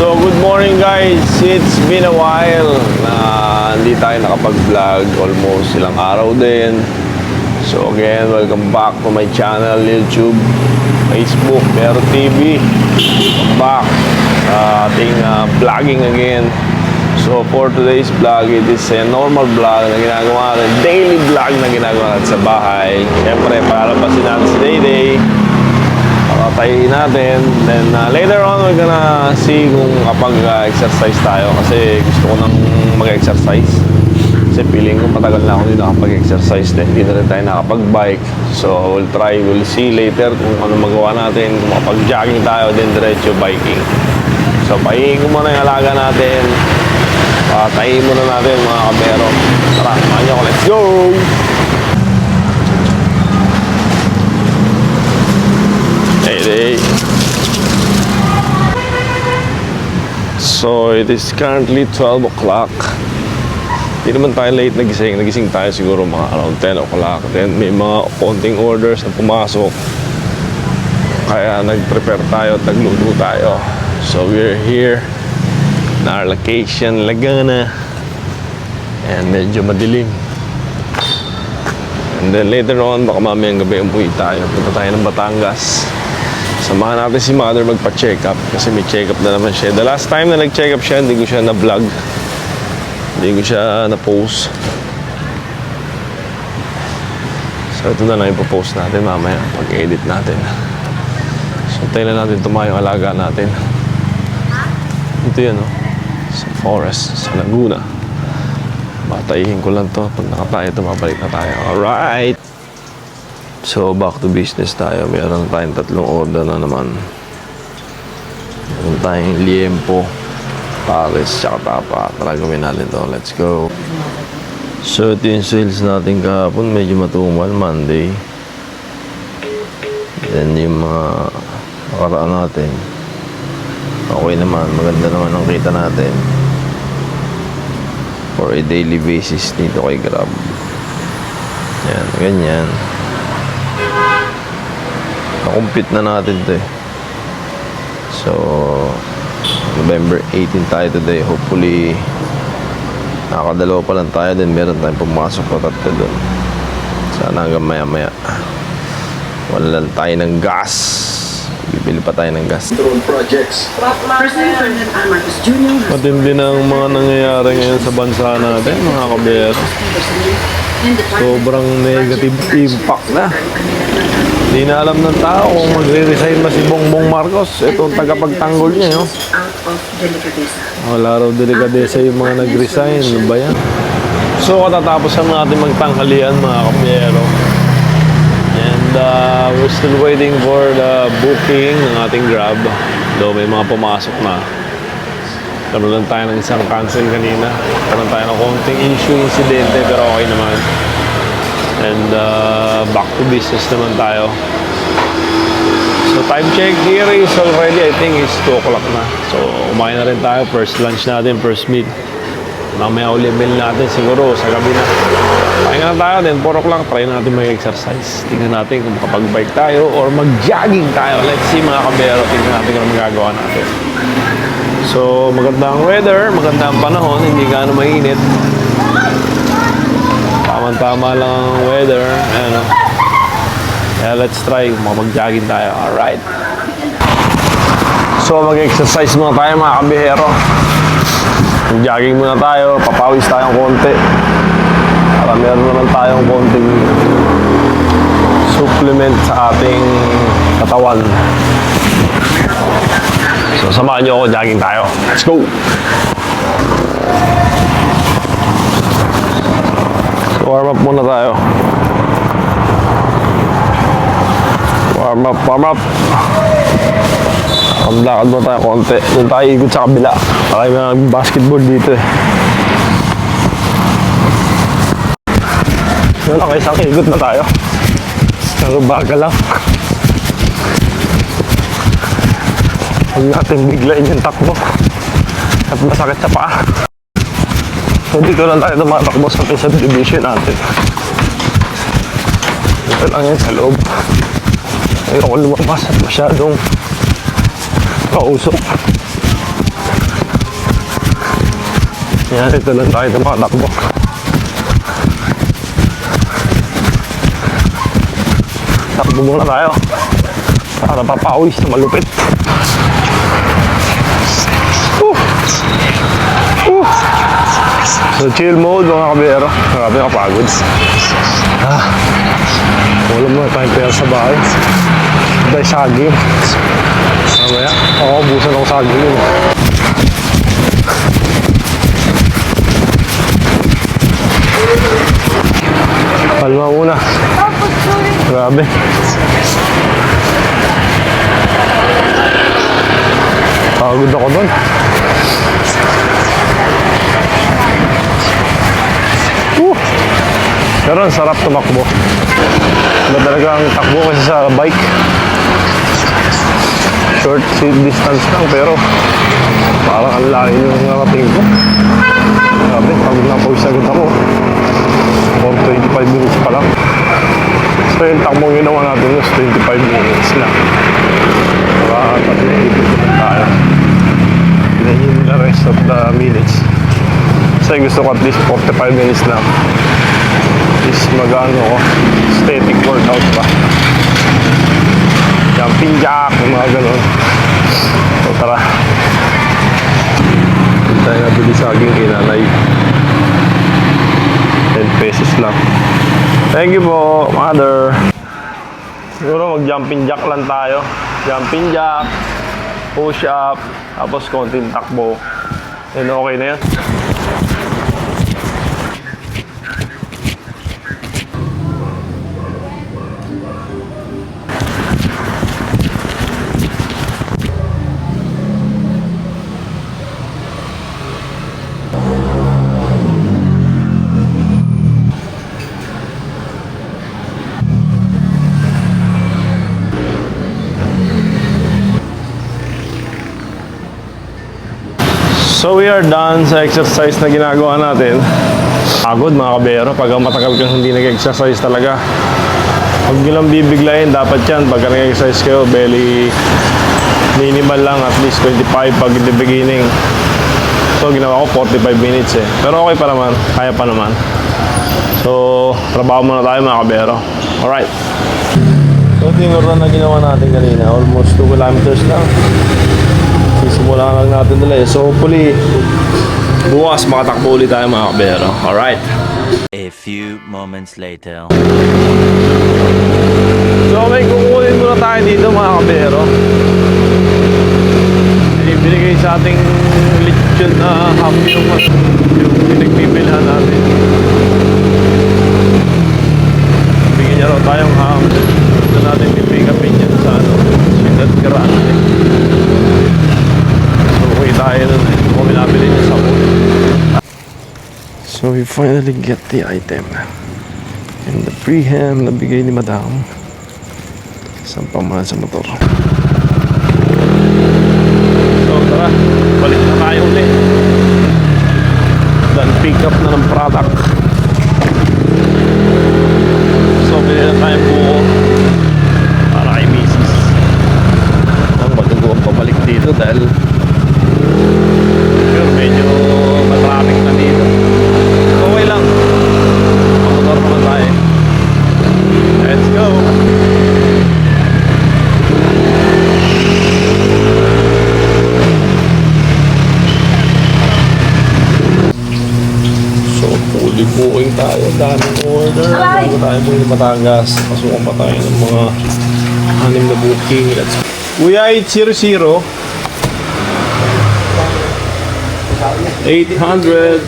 So good morning guys, it's been a while na hindi tayo nakapag-vlog, almost ilang araw din. So again, welcome back to my channel, YouTube, Facebook, Pero TV. Back sa ating vlogging again. So for today's vlog, it is a normal vlog na ginagawa natin, daily vlog na ginagawa natin sa bahay. Siyempre, palabasin natin si Dayday, patayin natin. Then later on, we're gonna see kung kapag-exercise tayo. Kasi gusto ko nang mag-exercise. Kasi feeling ko matagal na ako hindi nakapag-exercise din. Hindi na rin tayo nakapag-bike. So we'll see later kung ano magawa natin. Kung makapag-jogging tayo, then diretso biking. So pahihin ko muna yung alaga natin. Patayin muna natin mga kabero. Tara, samahan niyo ako. Let's go! So it is currently 12 o'clock. Hindi naman tayo late nagising. Nagising tayo siguro mga around 10 o'clock. Then may mga konting orders na pumasok. Kaya nag-prepare tayo at nagluto tayo. So we're here in our location, Lagana. And medyo madilim. And then later on, baka mamayang gabi umuwi tayo. Punta tayo ng Batangas. Samahan natin si mother magpa-check up kasi may check up na naman siya. The last time na nag-check up siya, hindi ko siya na-vlog. Hindi ko siya na-post. So ito na lang ipopost natin mamaya pag-edit natin. So tayo na natin tumayo yung alaga natin. Ito yun, no? Sa forest, sa Laguna. Batayihin ko lang to. Pag nakatayo, tumabalik na tayo. Alright! So, back to business tayo. Meron tayong 3 order na naman. Meron tayong liempo, pares, tsaka tapa. Tara, gawin natin to. Let's go. So, ito yung sales natin kahapon. Medyo matumal, Monday. Then, yung mga nakaraan natin. Okay naman. Maganda naman ang kita natin. For a daily basis dito kay Grab. Yan, ganyan. Na-compete na natin to eh. So November 18 tayo today. Hopefully nakakadalawa pa lang tayo. Then meron tayong pumasok na tatlo doon. Sana hanggang maya maya wala lang tayo ng gas. Bibili pa tayo ng gas. Matindi na ang mga nangyayari ngayon sa bansa natin, mga kabiyero. Sobrang negative impact na. Hindi na alam ng tao kung magre-resign ba si Bongbong Marcos. Ito ang tagapagtanggol niya, no? Wala raw delikadesa yung mga nag-resign. Ano ba yan? So, katatapos na natin magtanghalian, mga kapiyero. And we're still waiting for the booking ng ating Grab. Though may mga pumasok na. Karoon lang tayo ng isang cancel kanina. Karoon tayo ng konting insidente, pero okay naman. And back to business naman tayo. So time check here is already, I think it's 2 o'clock na. So kumain na rin tayo. First lunch natin, first meal. Mamaya uli meal natin siguro sa gabi na. Pahinga na tayo, then 4 o'clock try natin mag-exercise. Tingnan natin kung makapag-bike tayo or mag-jogging tayo. Let's see mga kabero. Tingnan natin kung magagawa natin. So magandang weather, magandang panahon, hindi gaano mainit. Tama lang ang weather. Ayan, yeah, let's try mag-jogging tayo. Alright. So mag-exercise muna tayo mga kabihero. Mag-jogging muna tayo. Papawis tayong konti. Para meron naman tayong konting supplement sa ating katawan. So samahan nyo ako, jogging tayo. Let's go! Warm up muna tayo. Warm up. Lakad mo tayo konti. Doon tayo ikot sa kabila. Para may basketball dito eh. Doon lang, isang ikot na tayo. Pero baga lang. Huwag natin biglayin yung takbo. At masakit sa paa. So dito lang tayo tumatakbo sa subdivision natin. Ito lang yan sa loob. Ayoko lumabas at masyadong kausok. Yan, ito lang tayo tumatakbo. Takbo muna tayo para papawis na malupit. So chill mode mga kabiyero. Grabe kapagod. Wala mo na tayong pera sa bahay. Dahil saging. Mamaya, ako busan ako saging yun. Kalma muna. Grabe. Pagod ako doon. Pero ang sarap tumakbo. Iba talaga ang takbo kasi sa bike. Short distance lang pero parang ang layo yung narating ko. Grabe, pagod na pawis agad ako. For 25 minutes pa lang. So yung takbong ginawa natin was 25 minutes lang. Nakakatat na ibig tayo. Then yung the rest of the minutes. So gusto ko at least 45 minutes lang. Is mag-ano ko, static workout pa. Jumping jack, mga ganun. So tara. Hindi tayo nabili sa aking inanay. 10 pesos lang. Thank you po, mother. Siguro mag-jumping jack lang tayo. Jumping jack, push up, tapos konting takbo. Then okay na yan. So we are done sa exercise na ginagawa natin. Pagod mga kabero, pag matagal kang hindi nag-exercise talaga. Huwag nyo lang bibiglayin, dapat yan. Pagka nag-exercise kayo, belly minimal lang, at least 25 pag in the beginning. So ginawa ko 45 minutes eh. Pero okay pa naman, kaya pa naman. So, trabaho muna tayo mga kabero. Alright. So ito yung run na ginawa natin kanina, almost 2 kilometers lang. Simulan lang natin nila eh. So hopefully bukas makatakbo ulit tayo mga kabero. Alright. A few moments later. So may kukunin muna tayo dito mga kabero. Binigay sa ating lechon na ham yung pinagbibilhan natin. Bigyan niya raw tayong ham. Ito natin pipick upin yan sa Ciudad Grande. Uwi tayo nun eh. Kung nabili niya sa uwi. So we finally get the item. And the pre-ham na bigay ni Madam. Sampang muna sa motor. So tara, balik na tayo ulit. Then pick up na ng product. So bili na tayo buo para kay Mrs. Ang magagawa pabalik dito dahil medyo matraffic na dito. Okay lang. Motor naman tayo. Let's go. So, fully booking tayo. Daming order. Bago tayo po yung Batangas. Pasukan pa tayo ng mga 6 na booking. Let's go. Kuya 800 800.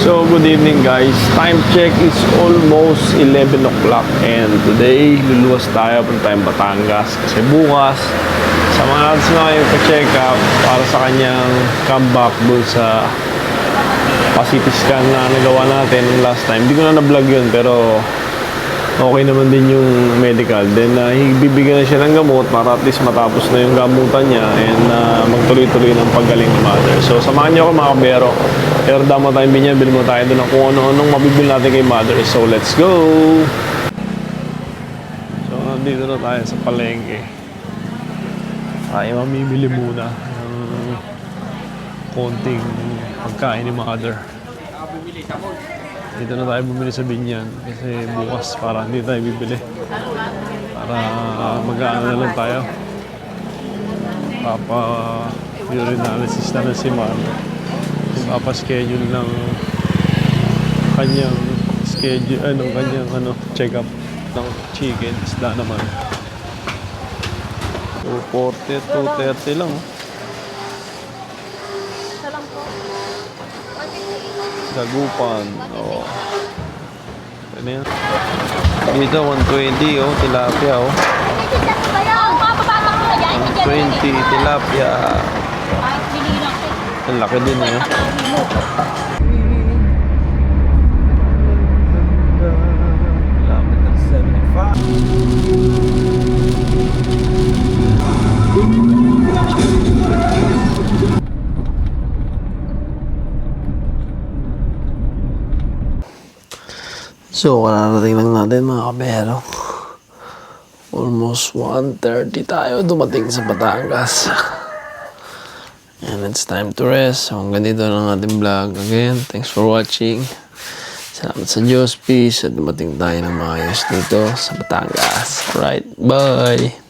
So good evening guys, time check is almost 11 o'clock and today luluwas tayo punta tayong Batangas kasi bukas samahan natin na kayo pa-check up para sa kanyang comeback dun sa CT scan na nagawa natin last time. Hindi ko na na-vlog yun pero okay naman din yung medical. Then bibigyan na siya ng gamot para at least matapos na yung gamutan niya and magtuloy-tuloy ng paggaling ni mother. So samahan niyo ako mga kabero. Pero dama tayong binyan, bilhin mo tayo doon ng kung ano-anong mabibili natin kay mother. So let's go! So nandito na tayo sa palengke. Tayo mamimili muna ng konting pagkain ni Mother. Dito na tayo bumili sa Binyan kasi bukas para hindi tayo bibili. Para mag-aano na lang tayo. Urinalysis na si Mother. Papa-schedule ng kanyang schedule, kanyang check-up ng chicken. Isda naman. 240, 230 lang. Dagupan. Oo. Ano yan? Dito, 120, oh. Tilapia, oh. 120, tilapia. Ang laki din, eh. Kilometer 75. So, kararating lang natin mga kabero. Almost 1:30 tayo dumating sa Batangas. And it's time to rest. So, hanggang dito lang ating vlog. Again, thanks for watching. Salamat sa Diyos, peace. At dumating tayo ng maayos dito sa Batangas. Alright, bye!